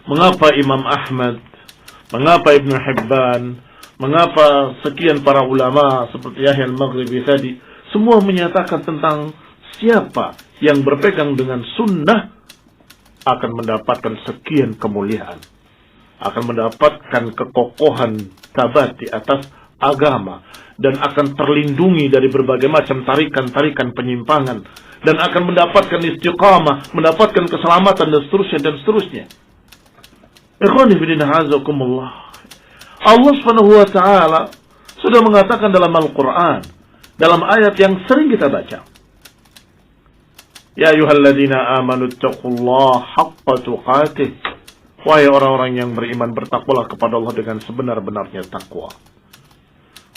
Mengapa Imam Ahmad, mengapa Ibnu Hibban, mengapa sekian para ulama seperti Yahya al-Maghribi tadi, semua menyatakan tentang siapa yang berpegang dengan sunnah akan mendapatkan sekian kemuliaan, akan mendapatkan kekokohan tabat di atas agama, dan akan terlindungi dari berbagai macam tarikan-tarikan penyimpangan, dan akan mendapatkan istiqamah, mendapatkan keselamatan dan seterusnya dan seterusnya. Ikhwani fillah azakumullah. Allah Subhanahu wa taala sudah mengatakan dalam Al-Qur'an, dalam ayat yang sering kita baca, ya ayyuhalladzina amanu taqullaha haqqa tuqatih. Wahai orang-orang yang beriman, bertakwalah kepada Allah dengan sebenar-benarnya takwa.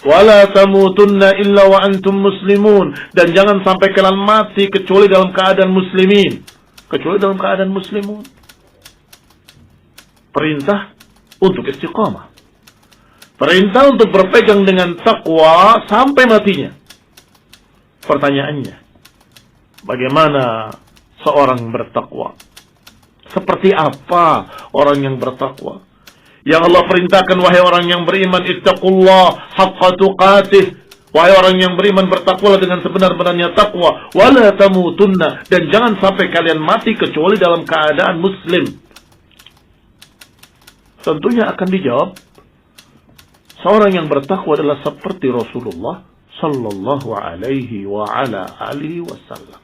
Wala tamutunna illa wa antum muslimun, dan jangan sampai kalian mati kecuali dalam keadaan muslimin. Kecuali dalam keadaan muslimun. Perintah untuk istiqamah. Perintah untuk berpegang dengan takwa sampai matinya. Pertanyaannya, bagaimana seorang bertakwa? Seperti apa orang yang bertakwa? Yang Allah perintahkan, wahai orang yang beriman, ittaqullah haqqa tuqatih. Wahai orang yang beriman, bertakwalah dengan sebenar-benarnya takwa. Wala tamutunna, dan jangan sampai kalian mati kecuali dalam keadaan muslim. Tentunya akan dijawab, seorang yang bertakwa adalah seperti Rasulullah sallallahu alaihi wa ala alihi wasallam.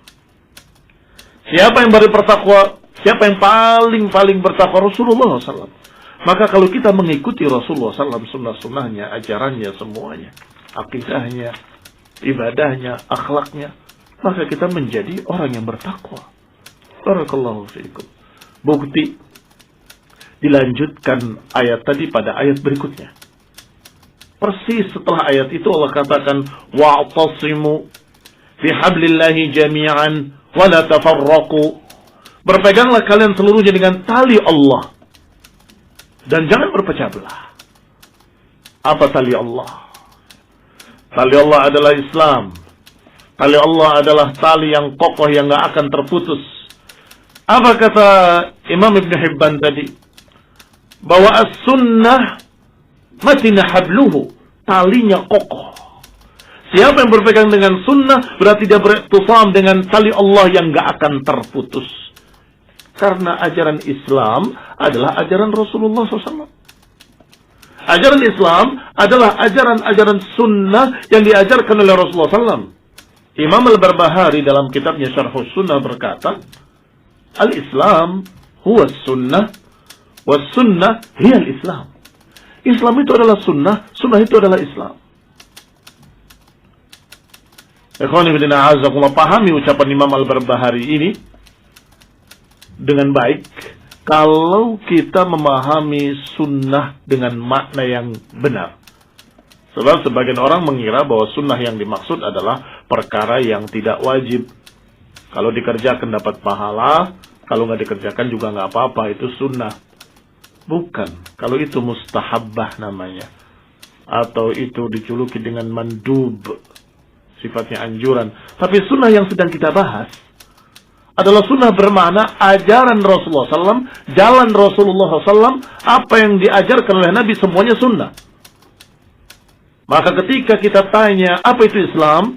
Siapa yang bertakwa? Siapa yang paling bertakwa? Rasulullah sallallahu. Maka kalau kita mengikuti Rasulullah sallallahu, sunnah-sunnahnya, ajarannya semuanya, akidahnya, ibadahnya, akhlaknya, maka kita menjadi orang yang bertakwa. Barakallahu fiikum. Bukti, dilanjutkan ayat tadi pada ayat berikutnya. Persis setelah ayat itu Allah katakan, wa'tasimu bihablillahi jami'an wa la tafarraqu. Berpeganglah kalian seluruhnya dengan tali Allah, dan jangan berpecah belah. Apa tali Allah? Tali Allah adalah Islam. Tali Allah adalah tali yang kokoh yang gak akan terputus. Apa kata Imam Ibn Hibban tadi? Bahwa as-sunnah matina habluhu, talinya kokoh. Siapa yang berpegang dengan sunnah berarti dia beriktisam dengan tali Allah yang gak akan terputus. Karena ajaran Islam adalah ajaran Rasulullah SAW. Ajaran Islam adalah ajaran-ajaran sunnah yang diajarkan oleh Rasulullah SAW. Imam Al-Barbahari dalam kitabnya Syarhus Sunnah berkata, Al-Islam huwa sunnah, wa sunnah hiya al-Islam. Islam itu adalah sunnah, sunnah itu adalah Islam. Ikhwani fillah a'azzakumullah, pahami ucapan Imam Al-Barbahari ini dengan baik kalau kita memahami sunnah dengan makna yang benar. Sebab sebagian orang mengira bahwa sunnah yang dimaksud adalah perkara yang tidak wajib. Kalau dikerjakan dapat pahala, kalau nggak dikerjakan juga nggak apa-apa, itu sunnah. Bukan, kalau itu mustahabbah namanya, atau itu dijuluki dengan mandub, sifatnya anjuran. Tapi sunnah yang sedang kita bahas adalah sunnah bermakna ajaran Rasulullah SAW, jalan Rasulullah SAW, apa yang diajarkan oleh Nabi semuanya sunnah. Maka ketika kita tanya apa itu Islam,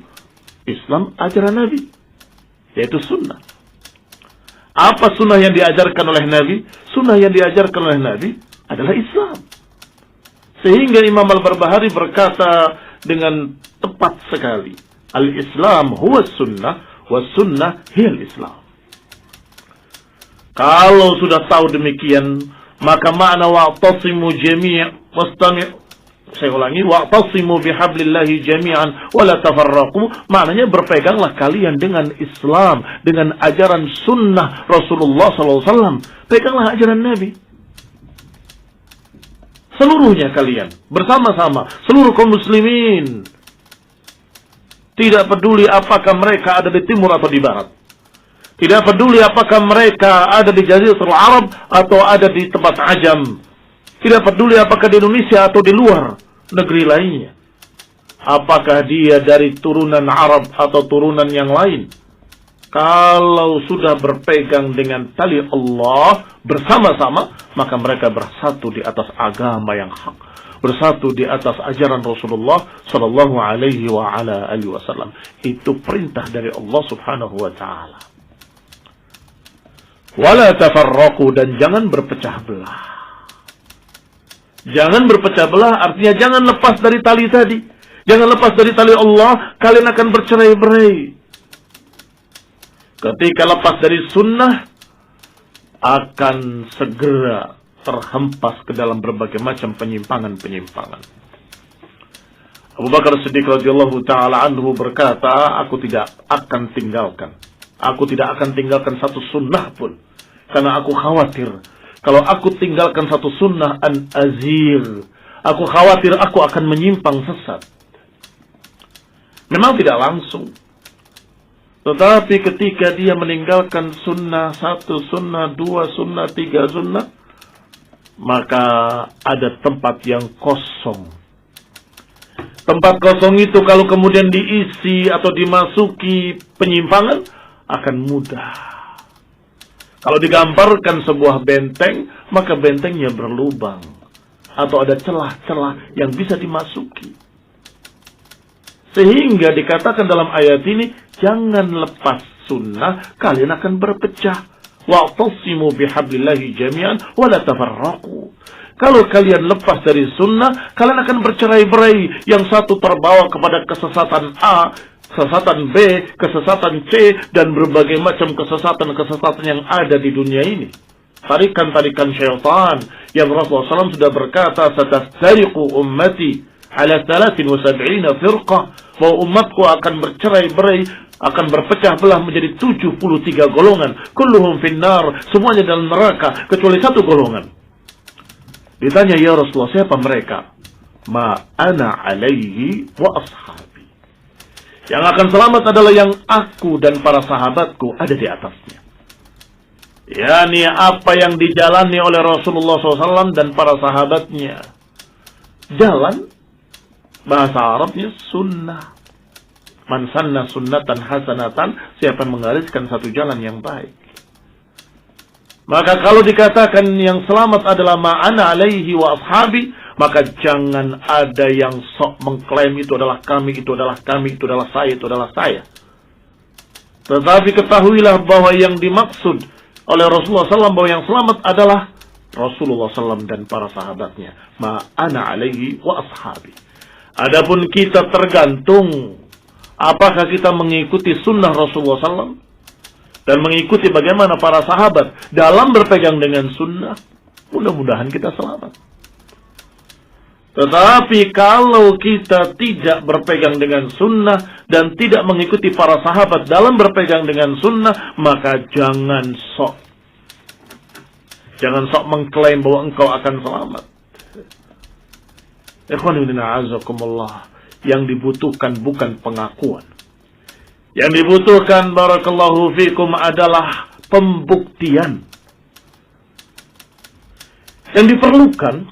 Islam ajaran Nabi, yaitu sunnah. Apa sunnah yang diajarkan oleh Nabi? Sunnah yang diajarkan oleh Nabi adalah Islam. Sehingga Imam Al-Barbahari berkata dengan tepat sekali, Al-Islam huwa sunnah, wa sunnah hiyal Islam. Kalau sudah tahu demikian, maka makna wa'tasimu jami' saya ulangi, wa'tasimu bihablillahi jami'an wa la tafarraqu, maknanya berpeganglah kalian dengan Islam, dengan ajaran sunnah Rasulullah SAW. Peganglah ajaran Nabi. Seluruhnya kalian, bersama-sama, seluruh kaum muslimin. Tidak peduli apakah mereka ada di timur atau di barat. Tidak peduli apakah mereka ada di Jaziratul Arab atau ada di tempat ajam. Tidak peduli apakah di Indonesia atau di luar negeri lainnya. Apakah dia dari turunan Arab atau turunan yang lain. kalau sudah berpegang dengan tali Allah bersama-sama, maka mereka bersatu di atas agama yang hak, bersatu di atas ajaran Rasulullah sallallahu alaihi wa ala alihi wasallam. Itu perintah dari Allah Subhanahu wa taala. Wala tafarraqu, dan jangan berpecah belah. Jangan berpecah belah artinya jangan lepas dari tali tadi. Jangan lepas dari tali Allah, kalian akan bercerai-berai. Ketika lepas dari sunnah, akan segera terhempas ke dalam berbagai macam penyimpangan-penyimpangan. Abu Bakar Siddiq radhiyallahu taala anhu berkata, aku tidak akan tinggalkan satu sunnah pun, karena aku khawatir kalau aku tinggalkan satu sunnah an azir, aku khawatir aku akan menyimpang sesat. Memang tidak langsung, tetapi ketika dia meninggalkan sunnah 1, sunnah 2, sunnah 3, sunnah, maka ada tempat yang kosong. Tempat kosong itu kalau kemudian diisi atau dimasuki penyimpangan, akan mudah. Kalau digambarkan sebuah benteng, maka bentengnya berlubang atau ada celah-celah yang bisa dimasuki. Sehingga dikatakan dalam ayat ini, jangan lepas sunnah, kalian akan berpecah. Wa'tasimu bihablillahi jami'an wa la tafarraqu. Kalau kalian lepas dari sunnah, kalian akan bercerai-berai. Yang satu terbawa kepada kesesatan A, kesesatan B, kesesatan C, dan berbagai macam kesesatan-kesesatan yang ada di dunia ini. Tarikan-tarikan syaitan yang Rasulullah SAW sudah berkata, satastariqu ummati ala 73 firqah, bahwa umatku akan bercerai-berai, akan berpecah belah menjadi 73 golongan. Kulluhum finnar, semuanya dalam neraka kecuali satu golongan. Ditanya, ya Rasulullah, siapa mereka? Ma ana alaihi wa ashabi. Yang akan selamat adalah yang aku dan para sahabatku ada di atasnya. Yani apa yang dijalani oleh Rasulullah SAW dan para sahabatnya. Jalan, bahasa Arabnya sunnah. Man sanna sunnatan hasanatan, siapa yang menggariskan satu jalan yang baik. Maka kalau dikatakan yang selamat adalah ma'ana alaihi wa ashabi, maka jangan ada yang sok mengklaim itu adalah kami, itu adalah kami, itu adalah saya, itu adalah saya. Tetapi ketahuilah bahwa yang dimaksud oleh Rasulullah SAW, bahwa yang selamat adalah Rasulullah SAW dan para sahabatnya. Ma'ana alaihi wa ashabi. Adapun kita tergantung apakah kita mengikuti sunnah Rasulullah SAW dan mengikuti bagaimana para sahabat dalam berpegang dengan sunnah, mudah-mudahan kita selamat. Tetapi kalau kita tidak berpegang dengan sunnah dan tidak mengikuti para sahabat dalam berpegang dengan sunnah, maka jangan sok mengklaim bahwa engkau akan selamat. Ikhwanina azakumullah, yang dibutuhkan bukan pengakuan. Yang dibutuhkan, barakallahu fikum, adalah pembuktian. Yang diperlukan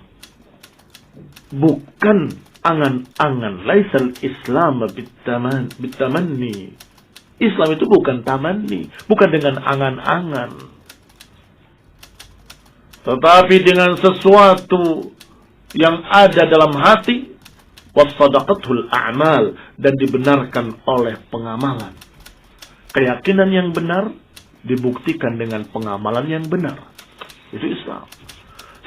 bukan angan-angan. Laisal Islam bitamanni. Islam itu bukan tamanni, bukan dengan angan-angan. Tetapi dengan sesuatu yang ada dalam hati, wasadaqatul a'mal, dan dibenarkan oleh pengamalan. Keyakinan yang benar dibuktikan dengan pengamalan yang benar. Itu Islam.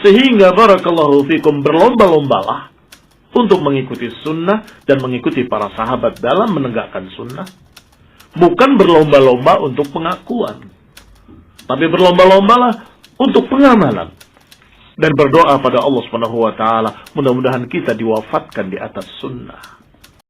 Sehingga barakallahu fikum, berlomba-lombalah untuk mengikuti sunnah dan mengikuti para sahabat dalam menegakkan sunnah. Bukan berlomba-lomba untuk pengakuan, tapi berlomba-lombalah untuk pengamalan. Dan berdoa pada Allah Subhanahu wa taala, mudah-mudahan kita diwafatkan di atas sunnah.